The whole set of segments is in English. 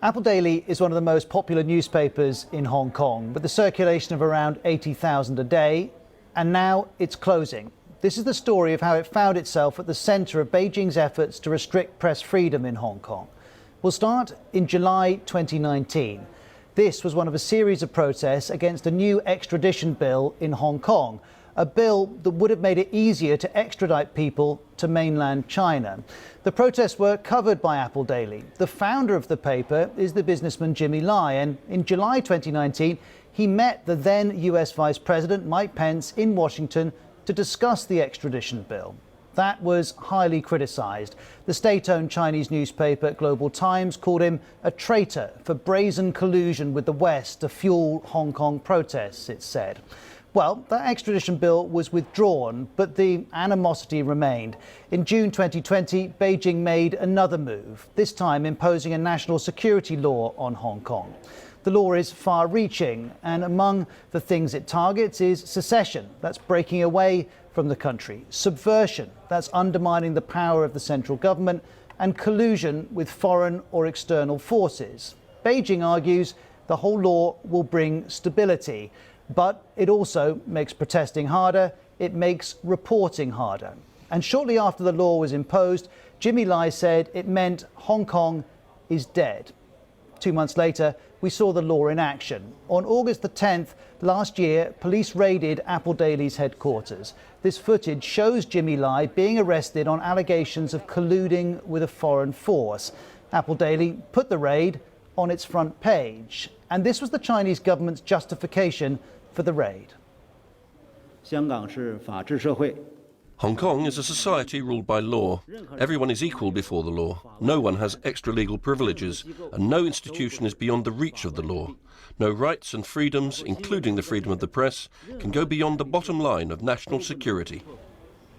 Apple Daily is one of the most popular newspapers in Hong Kong, with a circulation of around 80,000 a day, and now it's closing. This is the story of how it found itself at the centre of Beijing's efforts to restrict press freedom in Hong Kong. We'll start in July 2019. This was one of a series of protests against a new extradition bill in Hong Kong, a bill that would have made it easier to extradite people to mainland China. The protests were covered by Apple Daily. The founder of the paper is the businessman Jimmy Lai, and in July 2019, he met the then US Vice President Mike Pence in Washington to discuss the extradition bill. That was highly criticised. The state-owned Chinese newspaper Global Times called him a traitor for brazen collusion with the West to fuel Hong Kong protests, it said. Well, that extradition bill was withdrawn, but the animosity remained. In June 2020, Beijing made another move, this time imposing a national security law on Hong Kong. The law is far-reaching, and among the things it targets is secession, that's breaking away from the country, subversion, that's undermining the power of the central government, and collusion with foreign or external forces. Beijing argues the whole law will bring stability, but it also makes protesting harder, it makes reporting harder. And shortly after the law was imposed, Jimmy Lai said it meant Hong Kong is dead. 2 months later, we saw the law in action. On August the 10th last year, police raided Apple Daily's headquarters. This footage shows Jimmy Lai being arrested on allegations of colluding with a foreign force. Apple Daily put the raid on its front page, and this was the Chinese government's justification for the raid. 香港是法治社会。 Hong Kong is a society ruled by law. Everyone is equal before the law. No one has extra-legal privileges, and no institution is beyond the reach of the law. No rights and freedoms, including the freedom of the press, can go beyond the bottom line of national security.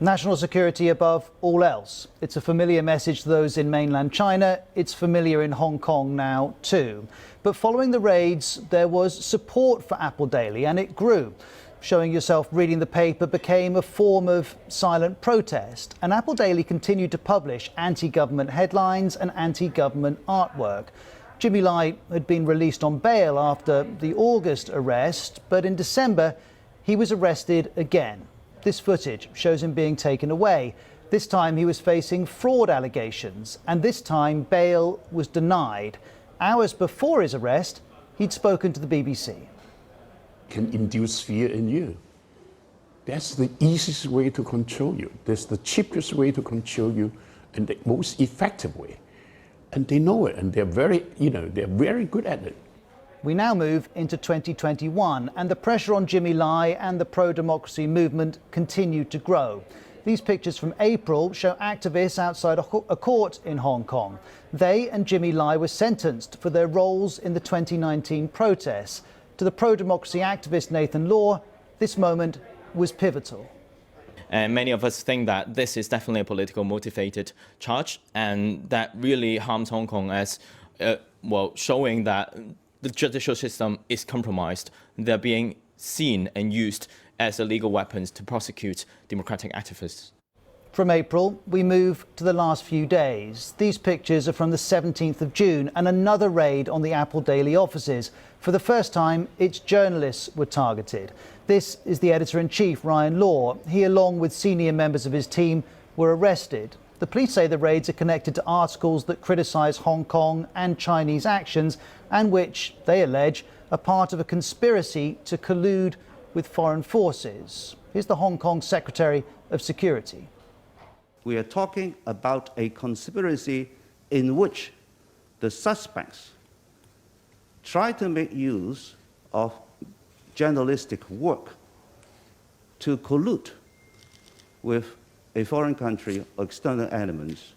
National security above all else. It's a familiar message to those in mainland China. It's familiar in Hong Kong now too. But following the raids, there was support for Apple Daily, and it grew. Showing yourself reading the paper became a form of silent protest, and Apple Daily continued to publish anti-government headlines and anti-government artwork. Jimmy Lai had been released on bail after the August arrest, but in December he was arrested again. This footage shows him being taken away. This time he was facing fraud allegations, and this time bail was denied. Hours before his arrest, he'd spoken to the BBC. Can induce fear in you. That's the easiest way to control you. That's the cheapest way to control you, and the most effective way. And they know it, and they're very good at it. We now move into 2021, and the pressure on Jimmy Lai and the pro-democracy movement continued to grow. These pictures from April show activists outside a court in Hong Kong. They and Jimmy Lai were sentenced for their roles in the 2019 protests. To the pro-democracy activist Nathan Law, this moment was pivotal. And many of us think that this is definitely a political motivated charge, and that really harms Hong Kong as, showing that the judicial system is compromised. They're being seen and used as illegal weapons to prosecute democratic activists. From April, we move to the last few days. These pictures are from the 17th of June and another raid on the Apple Daily offices. For the first time, its journalists were targeted. This is the editor-in-chief, Ryan Law. He, along with senior members of his team, were arrested. The police say the raids are connected to articles that criticise Hong Kong and Chinese actions, and which, they allege, are part of a conspiracy to collude with foreign forces. Here's the Hong Kong Secretary of Security. We are talking about a conspiracy in which the suspects try to make use of journalistic work to collude with a foreign country or external elements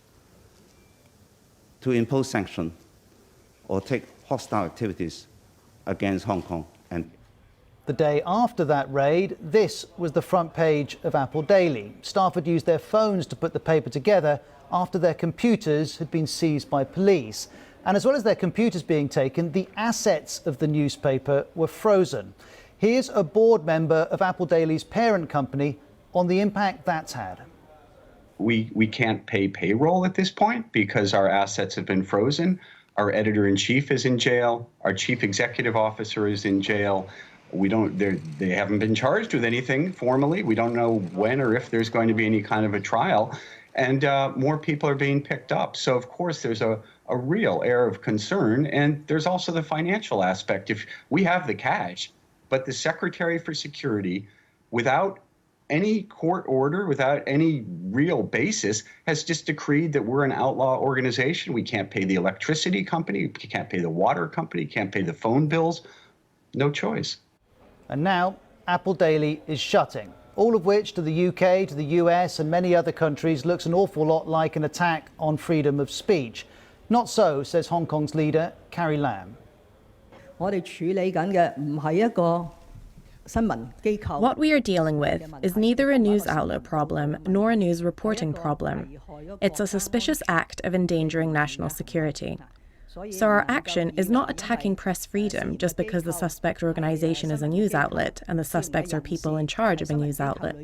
to impose sanctions or take hostile activities against Hong Kong. And the day after that raid, this was the front page of Apple Daily. Staff had used their phones to put the paper together after their computers had been seized by police. And as well as their computers being taken, the assets of the newspaper were frozen. Here's a board member of Apple Daily's parent company on the impact that's had. We can't pay payroll at this point because our assets have been frozen. Our editor-in-chief is in jail. Our chief executive officer is in jail. They haven't been charged with anything formally. We don't know when or if there's going to be any kind of a trial. And more people are being picked up. So, of course, there's a real air of concern. And there's also the financial aspect. If we have the cash, but the Secretary for Security, without any court order, without any real basis, has just decreed that we're an outlaw organization. We can't pay the electricity company, we can't pay the water company, can't pay the phone bills. No choice. And now Apple Daily is shutting, all of which to the UK, to the US and many other countries looks an awful lot like an attack on freedom of speech. Not so, says Hong Kong's leader, Carrie Lam. What we are dealing with is neither a news outlet problem nor a news reporting problem. It's a suspicious act of endangering national security. So our action is not attacking press freedom just because the suspect organization is a news outlet and the suspects are people in charge of a news outlet.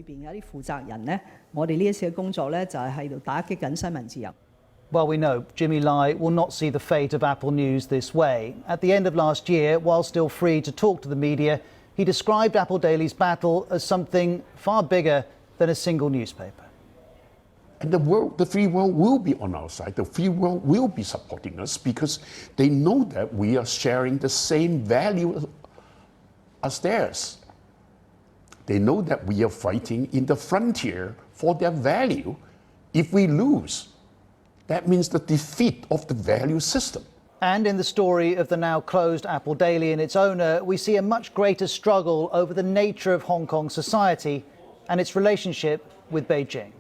Well, we know Jimmy Lai will not see the fate of Apple News this way. At the end of last year, while still free to talk to the media, he described Apple Daily's battle as something far bigger than a single newspaper. And the free world will be on our side. The free world will be supporting us because they know that we are sharing the same value as theirs. They know that we are fighting in the frontier for their value. If we lose, that means the defeat of the value system. And in the story of the now closed Apple Daily and its owner, we see a much greater struggle over the nature of Hong Kong society and its relationship with Beijing.